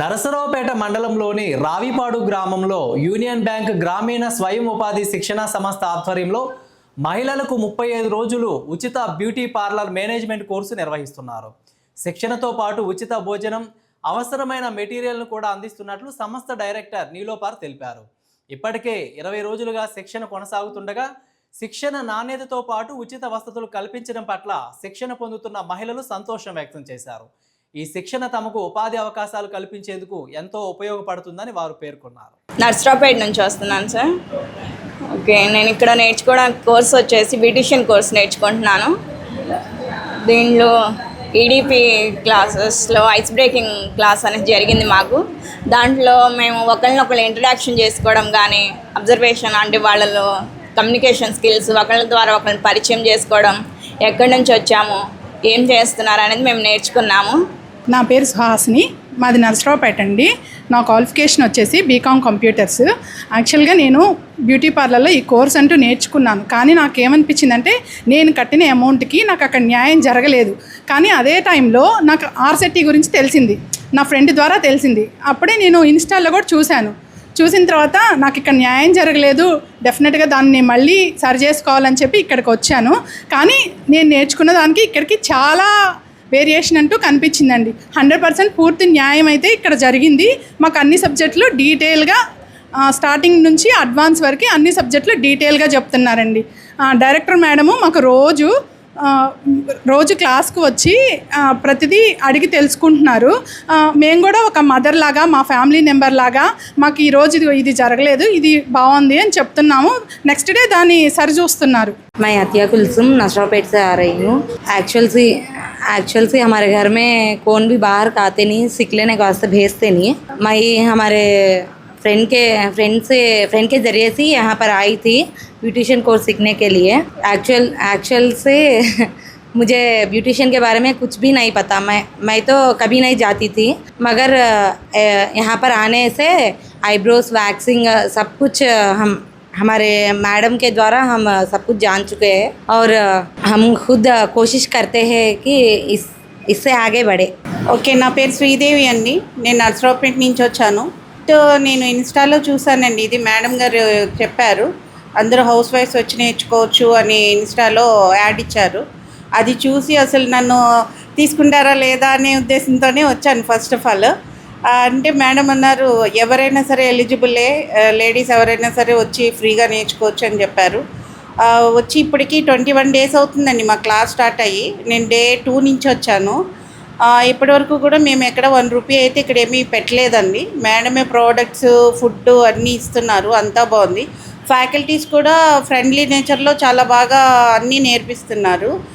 నరసరావుపేట మండలంలోని రావిపాడు గ్రామంలో union bank గ్రామీణ స్వయం ఉపాధి శిక్షణా సంస్థ ఆధ్వర్యంలో మహిళలకు 35 రోజులు ఉచిత బ్యూటీ పార్లర్ మేనేజ్మెంట్ కోర్సు నిర్వహిస్తున్నారు. శిక్షణతో పాటు ఉచిత భోజనం, అవసరమైన మెటీరియల్ను కూడా అందిస్తున్నట్లు సంస్థ డైరెక్టర్ నీలోపార్ తెలిపారు. ఇప్పటికే 20 రోజులుగా శిక్షణ కొనసాగుతుండగా శిక్షణ నాణ్యతతో పాటు ఉచిత వసతులు కల్పించడం పట్ల శిక్షణ పొందుతున్న మహిళలు సంతోషం వ్యక్తం చేశారు. ఈ శిక్షణ తమకు ఉపాధి అవకాశాలు కల్పించేందుకు ఎంతో ఉపయోగపడుతుందని వారు పేర్కొన్నారు. నర్సరావుపేట నుంచి వస్తున్నాను సార్. ఓకే, నేను ఇక్కడ నేర్చుకోవడానికి కోర్స్ వచ్చేసి బ్యూటిషియన్ కోర్స్ నేర్చుకుంటున్నాను. దీనిలో ఈడిపి క్లాసెస్లో ఐస్ బ్రేకింగ్ క్లాస్ అనేది జరిగింది మాకు. దాంట్లో మేము ఒకరినొకరు ఇంట్రడక్షన్ చేసుకోవడం కానీ, అబ్జర్వేషన్ అంటే వాళ్ళలో కమ్యూనికేషన్ స్కిల్స్, ఒకరి ద్వారా ఒకరిని పరిచయం చేసుకోవడం, ఎక్కడి నుంచి వచ్చాము, ఏం చేస్తున్నారు అనేది మేము నేర్చుకున్నాము. నా పేరు సుహాసిని, మాది నర్సరావుపేట అండి. నా క్వాలిఫికేషన్ వచ్చేసి బీకామ్ కంప్యూటర్స్. యాక్చువల్గా నేను బ్యూటీ పార్లర్లో ఈ కోర్స్ అంటూ నేర్చుకున్నాను. కానీ నాకేమనిపించిందంటే నేను కట్టిన అమౌంట్కి నాకు అక్కడ న్యాయం జరగలేదు. కానీ అదే టైంలో నాకు ఆర్సెట్టి గురించి తెలిసింది, నా ఫ్రెండ్ ద్వారా తెలిసింది. అప్పుడే నేను ఇన్స్టాల్లో కూడా చూసిన తర్వాత నాకు ఇక్కడ న్యాయం జరగలేదు, డెఫినెట్గా దాన్ని మళ్ళీ సరి చేసుకోవాలని చెప్పి ఇక్కడికి వచ్చాను. కానీ నేను నేర్చుకున్న దానికి ఇక్కడికి చాలా వేరియేషన్ అంటూ కనిపించిందండి. 100% పూర్తి న్యాయం అయితే ఇక్కడ జరిగింది. మాకు అన్ని సబ్జెక్టులు డీటెయిల్గా స్టార్టింగ్ నుంచి అడ్వాన్స్ వరకు అన్ని సబ్జెక్టులు డీటెయిల్గా చెప్తున్నారండి. డైరెక్టర్ మేడము మాకు రోజు క్లాస్కు వచ్చి ప్రతిదీ అడిగి తెలుసుకుంటున్నారు. మేము కూడా ఒక మదర్ లాగా, మా ఫ్యామిలీ మెంబర్ లాగా మాకు ఈరోజు ఇది జరగలేదు, ఇది బాగుంది అని చెప్తున్నాము. నెక్స్ట్ డే దాన్ని సరి చూస్తున్నారు. मैं अतिया कुलसुम नशरापेट से आ रही हूँ. एक्चुअल से हमारे घर में कौन भी बाहर आते नहीं, सीख लेने के वास्ते भेजते नहीं. मैं हमारे फ्रेंड के ज़रिए से यहाँ पर आई थी ब्यूटिशियन कोर्स सीखने के लिए. एक्चुअल से मुझे ब्यूटिशियन के बारे में कुछ भी नहीं पता. मैं तो कभी नहीं जाती थी, मगर यहाँ पर आने से आईब्रोज, वैक्सिंग सब कुछ हमारे मैडम के द्वारा हम सब कुछ जान चुके हैं और हम खुद कोशिश करते हैं कि इससे आगे बढ़े. ఓకే, నా పేరు శ్రీదేవి అండి. నేను నర్సరావుపేట నుంచి వచ్చాను. నేను ఇన్స్టాలో చూసానండి, ఇది మేడం గారు చెప్పారు, అందరూ హౌస్ వైఫ్స్ వచ్చి నేర్చుకోవచ్చు అని ఇన్స్టాలో యాడ్ ఇచ్చారు. అది చూసి అసలు నన్ను తీసుకుంటారా లేదా అనే ఉద్దేశంతోనే వచ్చాను. ఫస్ట్ ఆఫ్ ఆల్ అంటే మేడం అన్నారు ఎవరైనా సరే ఎలిజిబుల్లే, లేడీస్ ఎవరైనా సరే వచ్చి ఫ్రీగా నేర్చుకోవచ్చు అని చెప్పారు. వచ్చి ఇప్పటికీ 21 డేస్ అవుతుందండి మా క్లాస్ స్టార్ట్ అయ్యి. నేను డే 2 నుంచి వచ్చాను. ఇప్పటివరకు కూడా మేము ఎక్కడ 1 రూపీ అయితే ఇక్కడ ఏమీ పెట్టలేదండి. మేడమే ప్రోడక్ట్స్, ఫుడ్ అన్నీ ఇస్తున్నారు, అంతా బాగుంది. ఫ్యాకల్టీస్ కూడా ఫ్రెండ్లీ నేచర్లో చాలా బాగా అన్నీ నేర్పిస్తున్నారు.